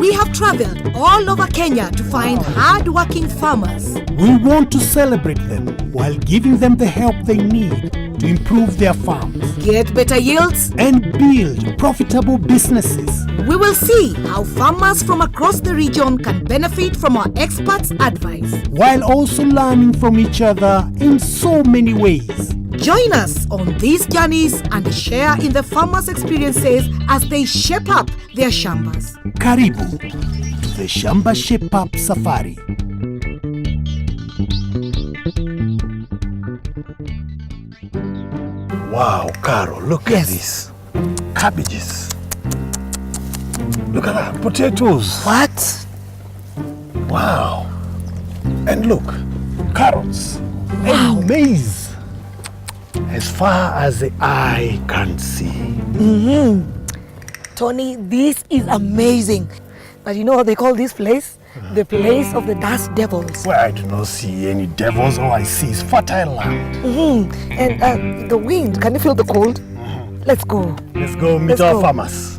We have traveled all over Kenya to find hard-working farmers. We want to celebrate them while giving them the help they need to improve their farms, Get better yields. and build profitable businesses. We will see how farmers from across the region can benefit from our experts' advice. While also learning from each other in so many ways. Join us on these journeys and share in the farmers' experiences as they shape up their shambas. Karibu to the Shamba Shape Up Safari. Wow, Carol, look at this. Cabbages. Look at that, potatoes. What? Wow. And look, carrots. Wow. And maize. As far as the eye can see. Tony, this is amazing. But you know what they call this place? The place of the dust devils. Well, I do not see any devils. All I see is fertile land. And the wind, can you feel the cold? Let's go. Let's go meet Let's our go. farmers.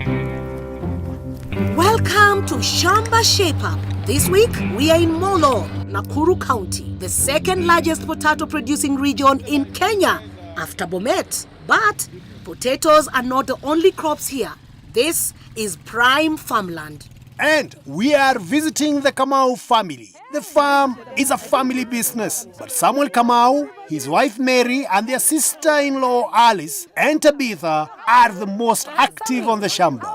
Welcome to Shamba Shape Up. This week, we are in Molo, Nakuru County, the second largest potato producing region in Kenya after Bomet. But potatoes are not the only crops here. This is prime farmland. And we are visiting the Kamau family. The farm is a family business, but Samuel Kamau, his wife Mary, and their sister-in-law Alice and Tabitha are the most active on the Shamba.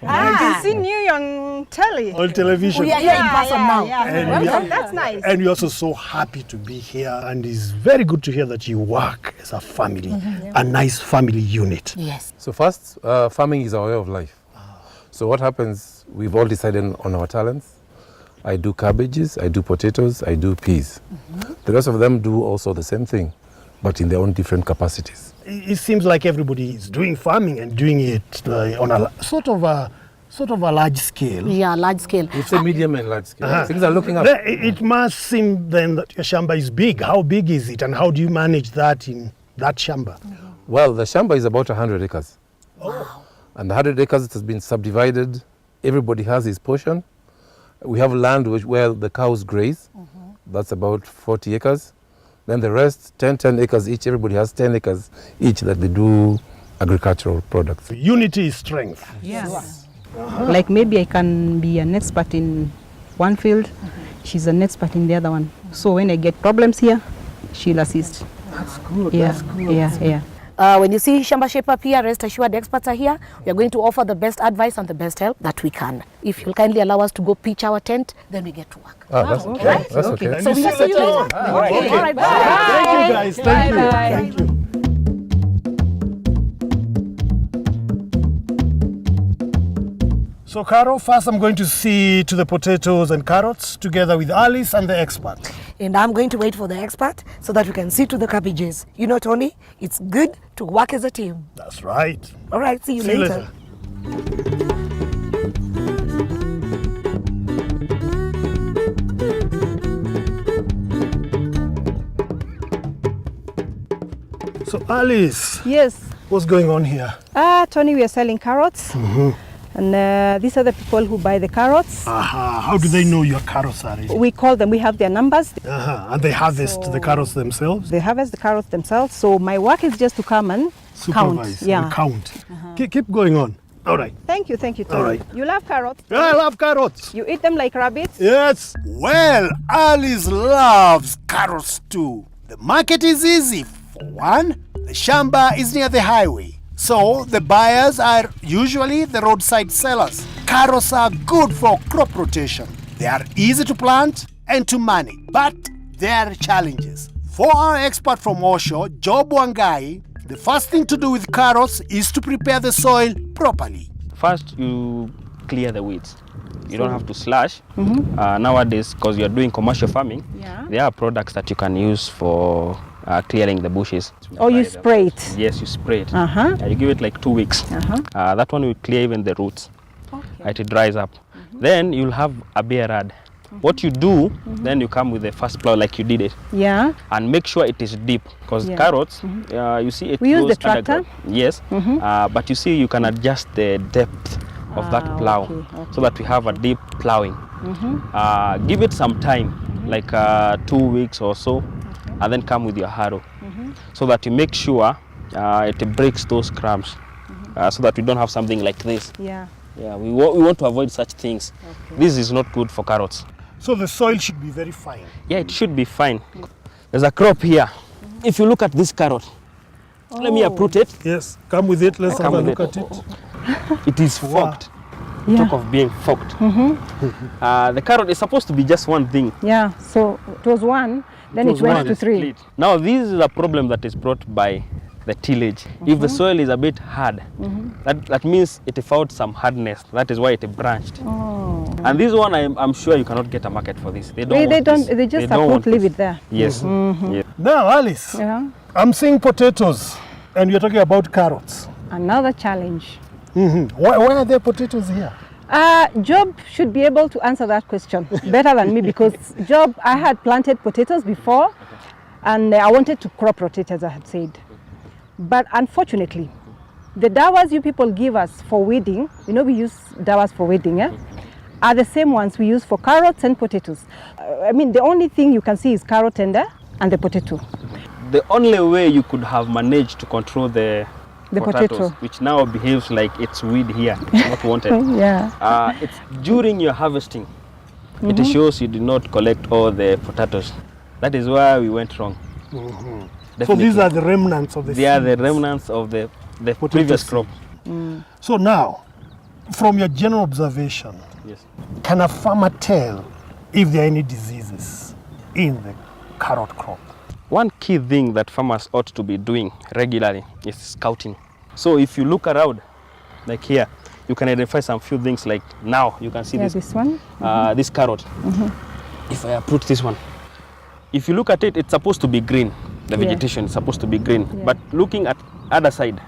I've seen you on telly. On television. We are here in person now. And Welcome. That's nice. And we're also so happy to be here. And it's very good to hear that you work as a family, a nice family unit. Yes. So first, farming is our way of life. So what happens, we've all decided on our talents. I do cabbages, I do potatoes, I do peas. The rest of them do also the same thing, but in their own different capacities. It seems like everybody is doing farming and doing it on a sort of a large scale. Yeah, large scale. It's a medium and large scale. Things are looking up. It must seem then that your Shamba is big. How big is it and how do you manage that in that Shamba? Well, the Shamba is about 100 acres. Wow. And the 100 acres, it has been subdivided. Everybody has his portion. We have land where the cows graze. That's about 40 acres. Then the rest, 10 acres each. Everybody has 10 acres each that they do agricultural products. Unity is strength. Yes. Like maybe I can be an expert in one field, she's an expert in the other one. So when I get problems here, she'll assist. That's good. Yeah, That's good. yeah. When you see Shamba Shape Up here, rest assured the experts are here. We are going to offer the best advice and the best help that we can. If you'll kindly allow us to go pitch our tent, then we get to work. That's okay. Right? That's okay. So we will see you later. All right. All right, bye. Thank you guys. Thank you. Thank you. So, Carol, first I'm going to see to the potatoes and carrots together with Alice and the expert. And I'm going to wait for the expert so that we can see to the cabbages. You know, Tony, it's good to work as a team. That's right. All right, see you later. So, Alice, Yes. what's going on here? Tony, we are selling carrots. And these are the people who buy the carrots. How do they know your carrots are ready? We call them, we have their numbers. And they harvest the carrots themselves? They harvest the carrots themselves. So my work is just to come and Supervise count. Yeah. and count. Keep going on. All right. Thank you, Tony. All right. You love carrots? I love carrots. You eat them like rabbits? Yes. Well, Alice loves carrots too. The market is easy. For one, the Shamba is near the highway. So the buyers are usually the roadside sellers. Carrots are good for crop rotation. They are easy to plant and to manage, but there are challenges. For our expert from Osho, Job Wangai, the first thing to do with carrots is to prepare the soil properly. First, you clear the weeds. You don't have to slash. Nowadays, because you're doing commercial farming, there are products that you can use for clearing the bushes. Oh, you spray it? Yes, you spray it. You give it like 2 weeks. That one will clear even the roots. It dries up. Then you'll have a bare rad. What you do, then you come with the first plow like you did it. Yeah. And make sure it is deep, because carrots, you see it We use goes the tractor? underground. Yes, but you see you can adjust the depth of that plow, so that we have a deep plowing. Give it some time, like 2 weeks or so, and then come with your harrow, so that you make sure it breaks those crabs, so that we don't have something like this. Yeah. Yeah, we want to avoid such things. This is not good for carrots. So the soil should be very fine. Yeah, it should be fine. There's a crop here. If you look at this carrot, let me uproot it. Yes, come with it. Let's have a Come with look it. at it. It is forked. Yeah. Talk of being forked. The carrot is supposed to be just one thing. Yeah. So it was one, then it went to 3. Now this is a problem that is brought by the tillage. If the soil is a bit hard, that means it found some hardness. That is why it branched. And this one, I'm sure you cannot get a market for this. They don't. They just support leave it there. Yes. Yes. Now, Alice, Yeah. I'm seeing potatoes, and you're talking about carrots. Another challenge. Why are there potatoes here? Job should be able to answer that question better than me, because Job, I had planted potatoes before, and I wanted to crop rotate, as I had said. But unfortunately, the dawas you people give us for weeding, you know we use dawas for weeding, are the same ones we use for carrots and potatoes. I mean, the only thing you can see is carrot and the potato. The only way you could have managed to control the potatoes, potato. which now behaves like it's weed here, it's not wanted. Yeah. It's during your harvesting. It shows you did not collect all the potatoes. That is where we went wrong. So these are the remnants of the They are the seeds. remnants of the previous crop. So now, from your general observation, Yes. can a farmer tell if there are any diseases in the carrot crop? One key thing that farmers ought to be doing regularly is scouting. So if you look around, like here, you can identify some few things. Like now, you can see This one. this carrot. If I uproot this one, if you look at it, it's supposed to be green. The vegetation is supposed to be green. Yeah. But looking at other side,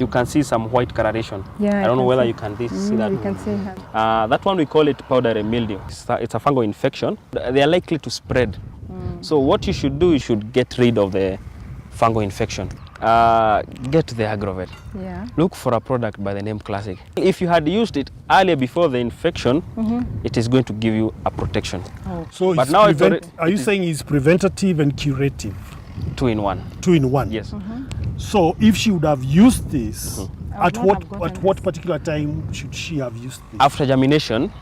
you can see some white coloration. Yeah, I don't know can whether see. you can see that. You can see her. That one we call it powdery mildew. It's a fungal infection. They are likely to spread. So what you should do, you should get rid of the fungal infection. Get the agrovet. Yeah. Look for a product by the name Classic. If you had used it earlier before the infection, it is going to give you a protection. So But it's now it's are you saying it's preventative and curative? 2 in 1. 2 in 1? Yes. So if she would have used this, I at would not have gotten what this. particular time should she have used this? After germination,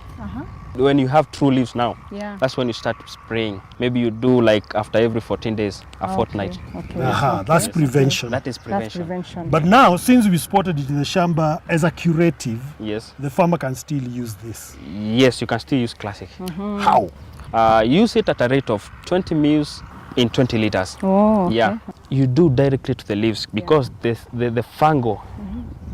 when you have true leaves now, Yeah. that's when you start spraying. Maybe you do like after every 14 days, a fortnight. Okay. That's prevention. That is That's prevention. prevention. But now, since we spotted it in the Shamba as a curative, Yes. the farmer can still use this. Yes, you can still use Classic. How? Use it at a rate of 20 mils in 20 liters. Oh, okay. Yeah. You do directly to the leaves because the fungal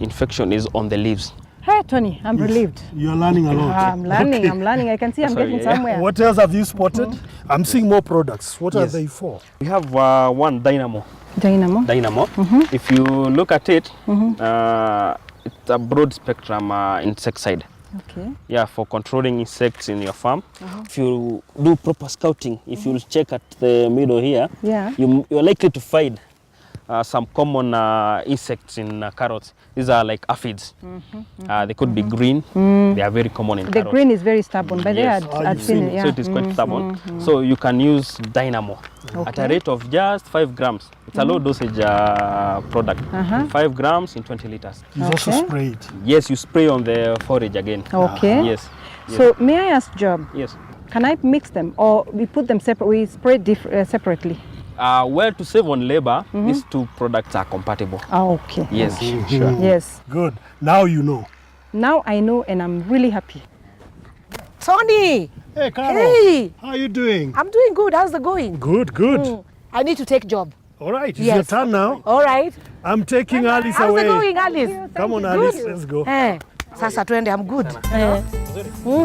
infection is on the leaves. Hey, Tony, I'm relieved. You're learning a lot. I'm learning. Okay. I'm learning. I can see I'm Sorry, getting yeah. somewhere. What else have you spotted? I'm seeing more products. What are Yes. they for? We have one dynamo. Dynamo. If you look at it, it's a broad spectrum insecticide. Okay. Yeah, for controlling insects in your farm. If you do proper scouting, if you check at the middle here, Yeah. you're likely to find some common insects in carrots. These are like aphids. They could be green. They are very common in The carrots. green is very stubborn, but Yes. there I'd seen it. Yeah. So it is quite stubborn. So you can use dynamo at a rate of just 5 grams. It's a low dosage product. 5 grams in 20 liters. You also Okay. spray it. Yes, you spray on the forage again. Okay. Yes. So may I ask Job, Yes. can I mix them or we put them separate? We spray separately. Well, to save on labor, these two products are compatible. Okay. Yes, sure. Yes. Good. Now you know. Now I know, and I'm really happy. Tony! Hey, Carol. Hey! How are you doing? I'm doing good. How's the going? Good, good. I need to take job. All right, it's Yes. your turn now. All right. I'm taking Alice How's away. it going, Alice? Come on, Alice, let's go. Sasa twende, I'm good.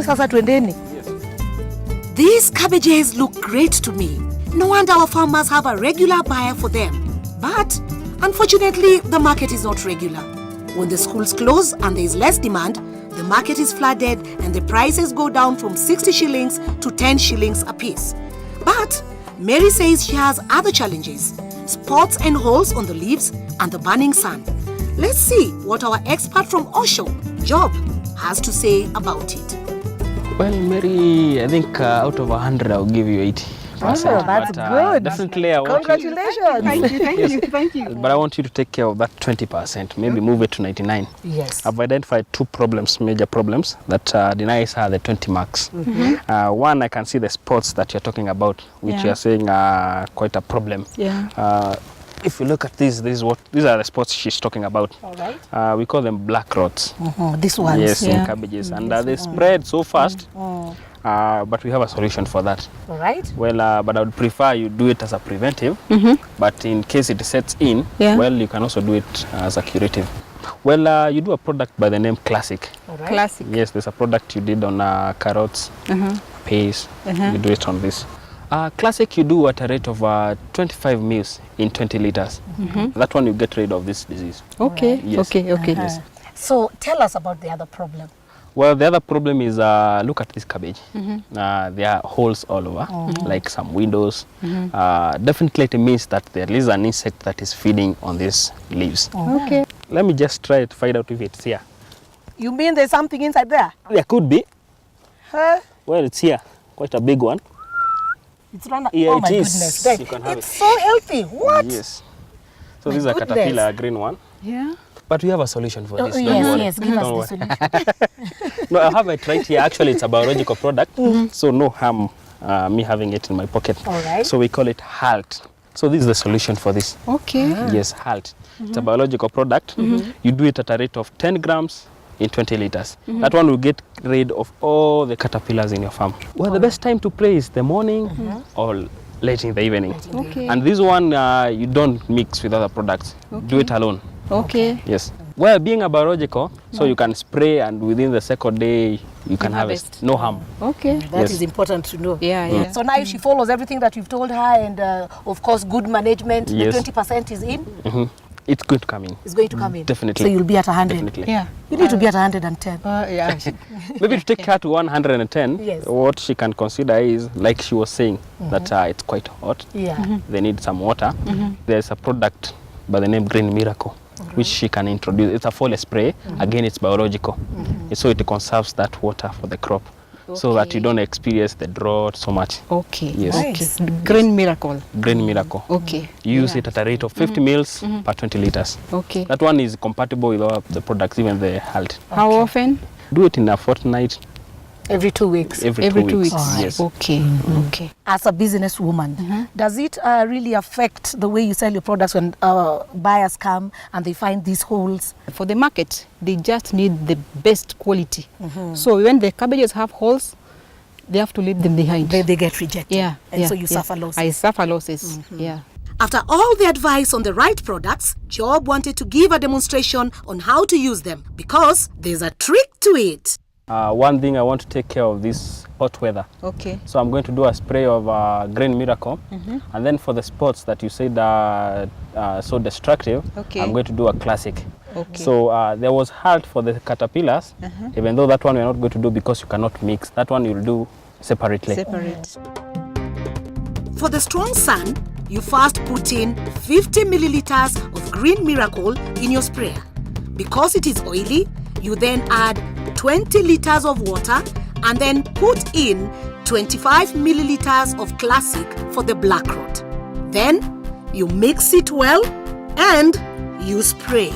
Sasa twendeni. These cabbages look great to me. No wonder our farmers have a regular buyer for them. But unfortunately, the market is not regular. When the schools close and there is less demand, the market is flooded and the prices go down from 60 shillings to 10 shillings a piece. But Mary says she has other challenges: spots and holes on the leaves and the burning sun. Let's see what our expert from Osho, Job, has to say about it. Well, Mary, I think out of 100, I'll give you 80. Oh, that's good. Definitely, I want Congratulations. Thank you. But I want you to take care of that 20%, maybe move it to 99. Yes. I've identified two problems, major problems, that denies her the 20 marks. One, I can see the spots that you're talking about, which you're saying are quite a problem. Yeah. If you look at these are the spots she's talking about. All right. We call them black rots. This one. Yes, Yeah. in cabbages. And they spread so fast, but we have a solution for that. All right. Well, but I would prefer you do it as a preventive, but in case it sets in, well, you can also do it as a curative. Well, you do a product by the name Classic. All right. Classic. Yes, there's a product you did on carrots, peas, you do it on this. Classic you do at a rate of 25 mils in 20 liters. That one you get rid of this disease. Okay. Yes. Okay. Yes. So tell us about the other problem. Well, the other problem is, look at this cabbage. There are holes all over, like some windows. Definitely it means that there is an insect that is feeding on these leaves. Okay. Let me just try to find out if it's here. You mean there's something inside there? There could be. Huh? Well, it's here. Quite a big one. It's run. Yeah, Oh it my is. goodness. Right. You can have It's so healthy. What? Yes. So My this is a goodness. caterpillar, a green one. Yeah. But we have a solution for this. Don't yes, worry. yes. Give Don't us the worry. solution. No, I have it right here. Actually, it's a biological product, so no harm me having it in my pocket. All right. So we call it HALT. So this is the solution for this. Okay. Yes, HALT. It's a biological product. You do it at a rate of 10 grams in 20 liters. That one will get rid of all the caterpillars in your farm. Well, the best time to play is the morning or late in the evening. Okay. And this one, you don't mix with other products. Do it alone. Okay. Yes. Well, being a biological, so you can spray and within the second day, you can harvest. No harm. Okay. That is Yes. important to know. Yeah. Yeah. So now if she follows everything that you've told her and of course good management, Yes. the 20% is in, It's good to come in. it's going to come in. Definitely. So you'll be at 100. Definitely. Yeah. You need to be at 110. Yeah. Maybe to take her to 110, Yes. what she can consider is, like she was saying, that it's quite hot. Yeah. They need some water. There's a product by the name Green Miracle, which she can introduce. It's a foliar spray. Again, it's biological. So it conserves that water for the crop so that you don't experience the drought so much. Okay. Yes. Nice. Okay. Green miracle. Green Miracle. Okay. You use it at a rate of 50 mils per 20 liters. Okay. That one is compatible with all the products, even the HALT. How often? Do it in a fortnight, Every 2 weeks. every 2 weeks. Yes. Okay. Okay. As a businesswoman, does it really affect the way you sell your products when buyers come and they find these holes? For the market, they just need the best quality. So when the cabbages have holes, they have to leave them behind. They get rejected. Yeah. And yeah, so you yeah. suffer losses. I suffer losses. Yeah. After all the advice on the right products, Job wanted to give a demonstration on how to use them because there's a trick to it. One thing, I want to take care of this hot weather. Okay. So I'm going to do a spray of Green Miracle. And then for the spots that you said are so destructive, Okay. I'm going to do a Classic. Okay. So there was HALT for the caterpillars, even though that one we're not going to do because you cannot mix. That one you'll do separately. Separate. For the strong sun, you first put in 50 milliliters of Green Miracle in your sprayer. Because it is oily, you then add 20 liters of water and then put in 25 milliliters of Classic for the black rot. Then you mix it well and you spray.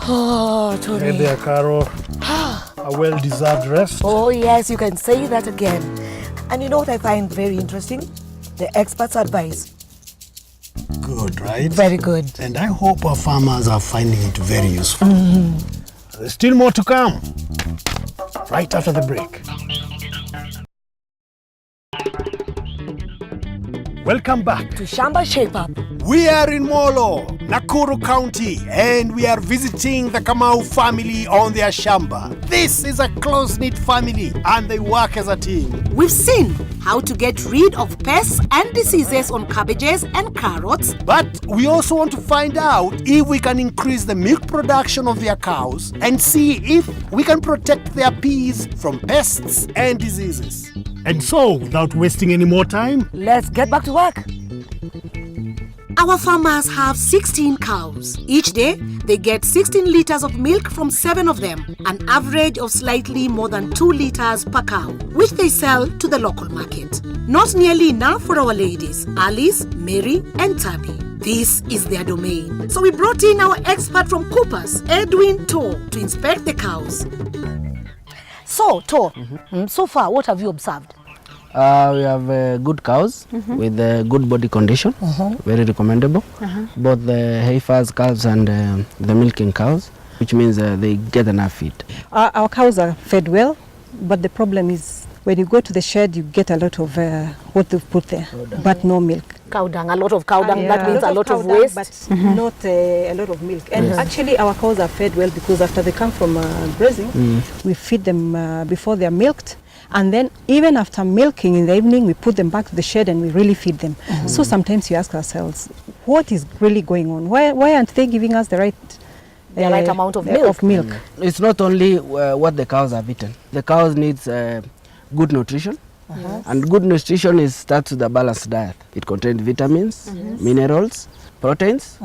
Oh, Hey Tony. there, Carol. A well-deserved rest. Oh, yes, you can say that again. And you know what I find very interesting? The experts' advice. Good, right? Very good. And I hope our farmers are finding it very useful. There's still more to come. Right after the break. Welcome back. To Shamba Shape Up. We are in Molo, Nakuru County, and we are visiting the Kamau family on their Shamba. This is a close-knit family, and they work as a team. We've seen how to get rid of pests and diseases on cabbages and carrots. But we also want to find out if we can increase the milk production of their cows and see if we can protect their peas from pests and diseases. And so, without wasting any more time, Let's get back to work. Our farmers have 16 cows. Each day, they get 16 liters of milk from 7 of them, an average of slightly more than 2 liters per cow, which they sell to the local market. Not nearly enough for our ladies, Alice, Mary, and Tabby. This is their domain. So we brought in our expert from Coopers, Edwin To, to inspect the cows. So, To, so far, what have you observed? We have good cows with good body condition, very recommendable. Both the Heifers calves and the milking cows, which means they get enough feed. Our cows are fed well, but the problem is when you go to the shed, you get a lot of what they've put there, but no milk. Cow dung, a lot of cow dung, that means a lot of cow dung, waste. but not a lot of milk. And actually our cows are fed well because after they come from grazing, we feed them before they are milked. And then even after milking in the evening, we put them back to the shed and we really feed them. So sometimes you ask ourselves, what is really going on? Why aren't they giving us the right amount of milk? It's not only what the cows have eaten. The cows needs good nutrition. And good nutrition starts with a balanced diet. It contains vitamins, minerals, proteins,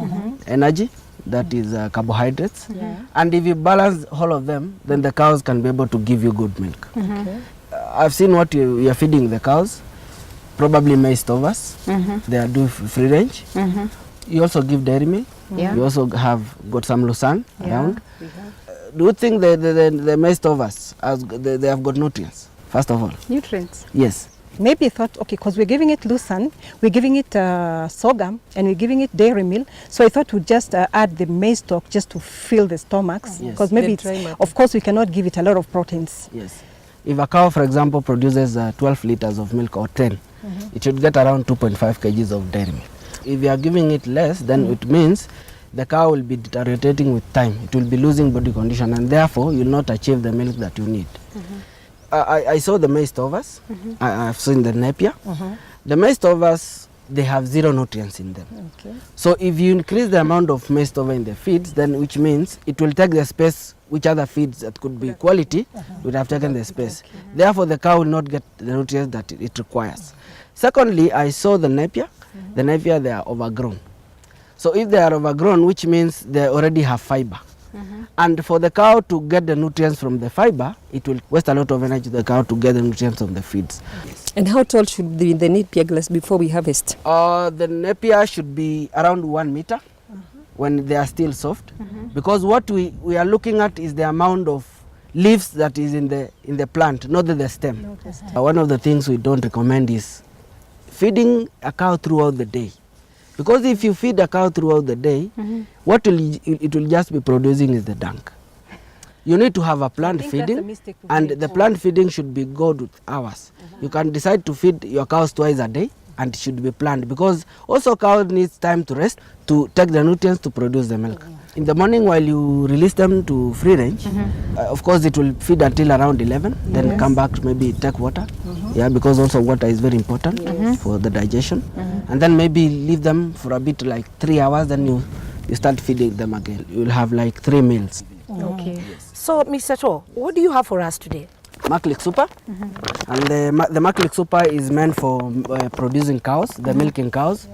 energy, that is carbohydrates. And if you balance all of them, then the cows can be able to give you good milk. I've seen what you are feeding the cows, probably maize stovers. They are do free range. You also give dairy milk. You also have got some lucerne around. Do you think the maize stovers, they have got nutrients, first of all? nutrients? Yes. Maybe I thought, okay, because we're giving it lucerne, we're giving it sorghum, and we're giving it dairy meal. So I thought we'd just add the maize stalk just to fill the stomachs. Yes. Because maybe, of course, we cannot give it a lot of proteins. Yes. If a cow, for example, produces 12 liters of milk or 10, it should get around 2.5 kgs of dairy milk. If you are giving it less, then it means the cow will be deteriorating with time. It will be losing body condition, and therefore you will not achieve the milk that you need. I saw the maize stovers. I've seen the napier. The maize stovers, they have zero nutrients in them. So if you increase the amount of maize stover in the feeds, then which means it will take the space which other feeds that could be quality would have taken the space. Therefore, the cow will not get the nutrients that it requires. Secondly, I saw the napier. The napier, they are overgrown. So if they are overgrown, which means they already have fiber. And for the cow to get the nutrients from the fiber, it will waste a lot of energy the cow to get the nutrients from the feeds. And how tall should the napier grass before we harvest? The napier should be around 1 meter when they are still soft, because what we are looking at is the amount of leaves that is in the plant, not the stem. One of the things we don't recommend is feeding a cow throughout the day. Because if you feed a cow throughout the day, what it will just be producing is the dung. You need to have a planned feeding, and the planned feeding should be good with hours. You can decide to feed your cows twice a day, and it should be planned, because also cow needs time to rest to take the nutrients to produce the milk. In the morning, while you release them to free range, of course it will feed until around 11, then come back, maybe take water, because also water is very important for the digestion, and then maybe leave them for a bit, like 3 hours, then you start feeding them again. You will have like 3 meals. Okay. So, Mr. To, what do you have for us today? Maklik super, and the Maklik super is meant for producing cows, the milking cows,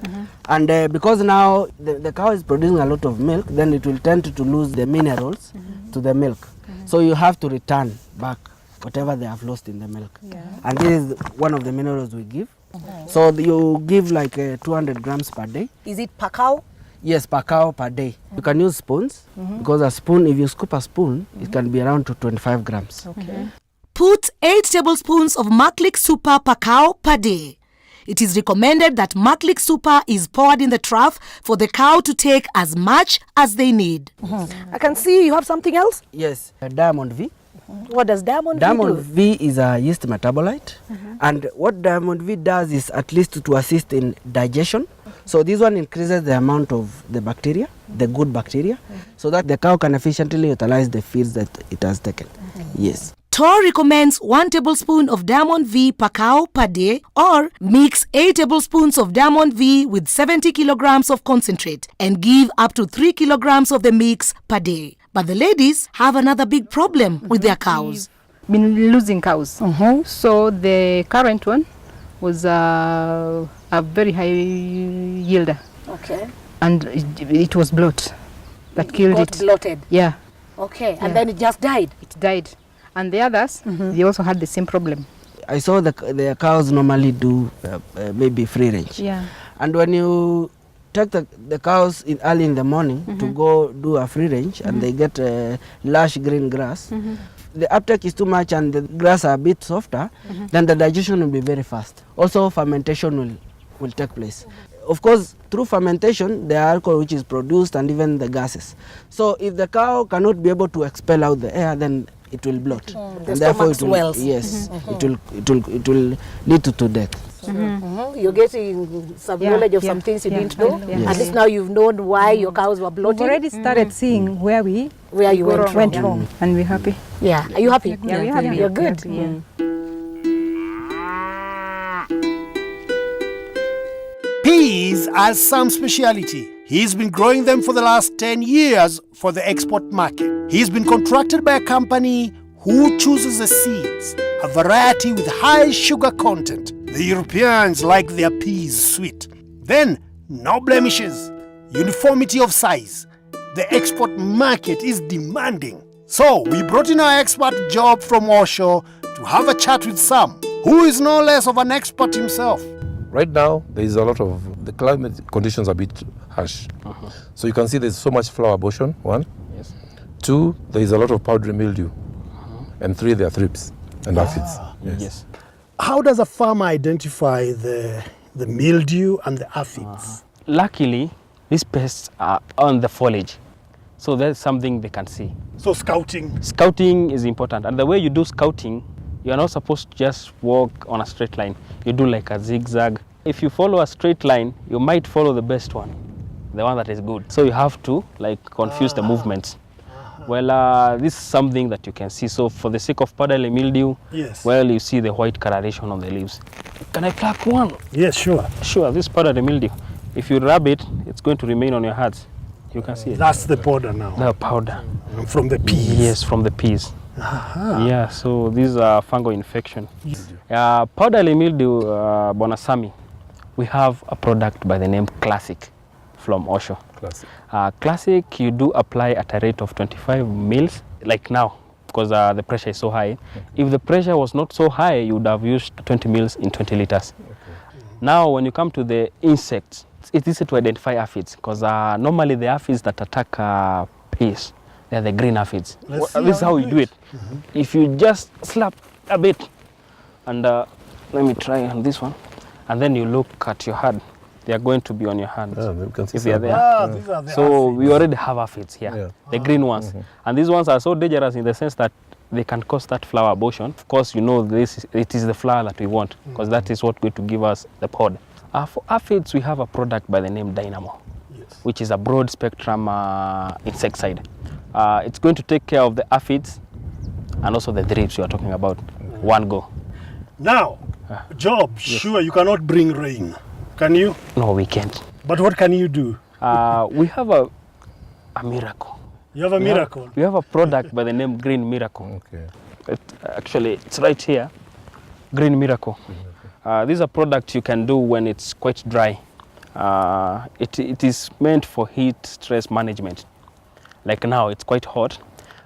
and because now the cow is producing a lot of milk, then it will tend to lose the minerals to the milk. So you have to return back whatever they have lost in the milk, and this is one of the minerals we give. So you give like 200 grams per day. Is it per cow? Yes, per cow per day. You can use spoons, because a spoon, if you scoop a spoon, it can be around to 25 grams. Put 8 tablespoons of Maklik Super per cow per day. It is recommended that Maklik Super is poured in the trough for the cow to take as much as they need. I can see you have something else. Yes, Diamond V. What does Diamond V do? Diamond V is a yeast metabolite, and what Diamond V does is at least to assist in digestion. So this one increases the amount of the bacteria, the good bacteria, so that the cow can efficiently utilize the feeds that it has taken. Yes. Tor recommends 1 tablespoon of Diamond V per cow per day, or mix 8 tablespoons of Diamond V with 70 kilograms of concentrate and give up to 3 kilograms of the mix per day. But the ladies have another big problem with their cows. Been losing cows. So the current one was a very high yielder. Okay. And it was bloat that killed it. Bloated. Yeah, Okay. And then it just died. it died. And the others, they also had the same problem. I saw the cows normally do maybe free range. Yeah. And when you take the cows early in the morning to go do a free range and they get lush green grass, the uptake is too much and the grass are a bit softer, then the digestion will be very fast. Also fermentation will take place. Of course, through fermentation, the alcohol which is produced and even the gases. So if the cow cannot be able to expel out the air, then it will bloat. The stomach swells. Yes, it will lead to death. You're getting some knowledge of some things you didn't know. Yes. At least now you've known why your cows were We've bloating. already started seeing where you went wrong. And we're happy. Yeah. Are you happy? Yeah, we're happy. You're good. Yeah. Peas are some speciality. He's been growing them for the last 10 years for the export market. He's been contracted by a company who chooses the seeds, a variety with high sugar content. The Europeans like their peas sweet. Then, no blemishes, uniformity of size. The export market is demanding. So, we brought in our expert Job from Osho to have a chat with Sam, who is no less of an expert himself. Right now, there is a lot of, the climate conditions are a bit harsh. So you can see there's so much flower abortion, 1. Yes. 2, there is a lot of powdery mildew. And 3, there are thrips and aphids. Yes. How does a farmer identify the mildew and the aphids? Luckily, these pests are on the foliage. So that's something they can see. So scouting. Scouting is important. And the way you do scouting, you're not supposed to just walk on a straight line. You do like a zigzag. If you follow a straight line, you might follow the best one, the one that is good. So you have to like confuse the movements. Well, this is something that you can see. So for the sake of powdery mildew, Yes. well, you see the white coloration on the leaves. Can I pluck one? Yes, sure. Sure, this powdery mildew. If you rub it, it's going to remain on your hands. You can see it. That's the powder now. The powder. From the peas. Yes, from the peas. Yeah, so these are fungal infection. Powdery mildew, Bonasami, we have a product by the name Classic from Osho. Classic. Classic, you do apply at a rate of 25 mils, like now, because the pressure is so high. If the pressure was not so high, you would have used 20 mils in 20 liters. Now, when you come to the insects, it's easy to identify aphids, because normally the aphids that attack peas, they're the green aphids. This is how you do it. If you just slap a bit, and let me try on this one, and then you look at your hand, they are going to be on your hands You can see if they are some. there. These are the So aphids. we already have aphids here, the green ones. And these ones are so dangerous in the sense that they can cause that flower abortion. Of course, you know it is the flower that we want, because that is what's going to give us the pod. For aphids, we have a product by the name Dynamo, which is a broad spectrum insecticide. It's going to take care of the aphids and also the thrips you are talking about. One go. Now, Job, sure, you cannot bring rain. Can you? No, we can't. But what can you do? We have a miracle. You have a miracle. We have a product by the name Green Miracle. Okay. Actually, it's right here. Green Miracle. This is a product you can do when it's quite dry. It is meant for heat stress management. Like now, it's quite hot,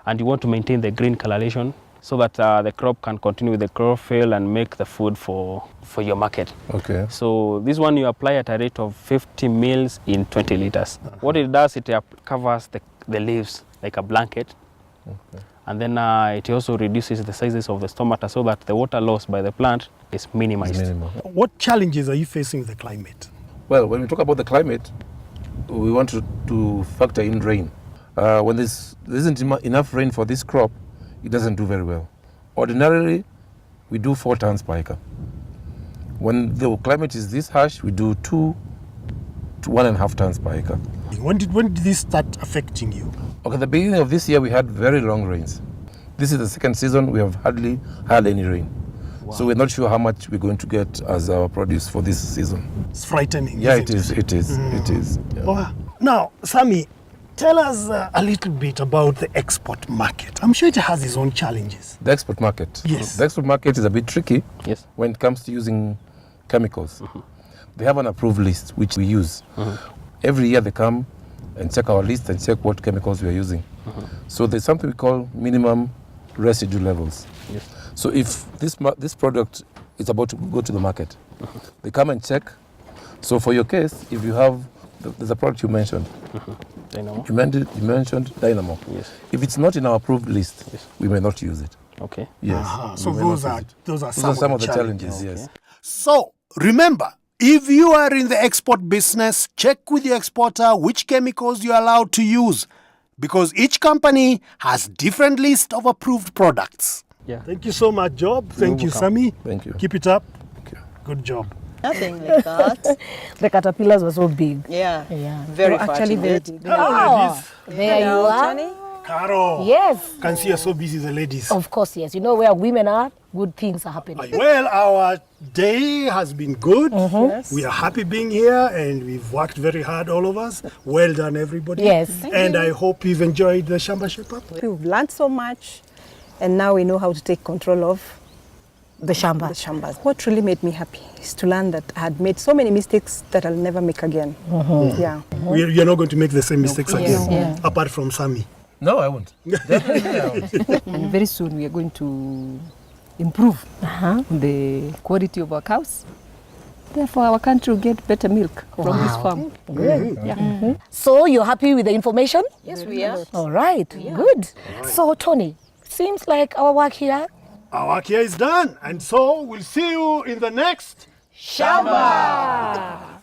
and you want to maintain the green coloration so that the crop can continue with the chlorophyll and make the food for your market. Okay. So this one you apply at a rate of 50 mils in 20 liters. What it does, it covers the leaves like a blanket. And then it also reduces the sizes of the stomata so that the water loss by the plant is minimized. What challenges are you facing with the climate? Well, when we talk about the climate, we want to factor in rain. When there isn't enough rain for this crop, it doesn't do very well. Ordinarily, we do 4 tons per acre. When the climate is this harsh, we do 2 to 1.5 tons per acre. When did this start affecting you? Okay, the beginning of this year, we had very long rains. This is the second season we have hardly had any rain. So we're not sure how much we're going to get as our produce for this season. It's frightening. Yeah, isn't it is. Yeah. Wow. Now, Sammy, tell us a little bit about the export market. I'm sure it has its own challenges. The export market. Yes. The export market is a bit tricky. Yes. When it comes to using chemicals. They have an approved list which we use. Every year they come and check our list and check what chemicals we are using. So there's something we call minimum residue levels. Yes. So if this product is about to go to the market, they come and check. So for your case, if you have, there's a product you mentioned. Dynamo. You mentioned Dynamo. Yes. If it's not in our approved list, Yes. we may not use it. Okay. Yes. So we may those not are, use it. those are Those are some of the challenges. challenges, yes. So remember, if you are in the export business, check with your exporter which chemicals you're allowed to use, because each company has different list of approved products. Yeah. Thank you so much, Job. Thank you, welcome. Sammy. Thank you. Keep it up. Thank you. Good job. Nothing like that. The caterpillars were so big. Yeah. Yeah. Very Actually, very fortunate. big. Hello, ladies. There you are. Johnny? Caro. Yes. Can see you're so busy, the ladies. Of course, yes. You know where women are, good things are happening. Well, our day has been good. Yes. We are happy being here and we've worked very hard, all of us. Well done, everybody. Yes. And I hope you've enjoyed the Shamba Shape Up. We've learned so much, and now we know how to take control of The Shamba. the Shambas. What really made me happy is to learn that I had made so many mistakes that I'll never make again. Yeah. You're not going to make the same mistakes again, Yeah. apart from Sammy. No, I won't. Definitely I won't. And very soon we are going to improve the quality of our cows. Therefore, our country will get better milk from this farm. Good. So you're happy with the information? Yes, we are. All right. Good. So Tony, seems like our work here. Our work here is done. And so we'll see you in the next Shamba.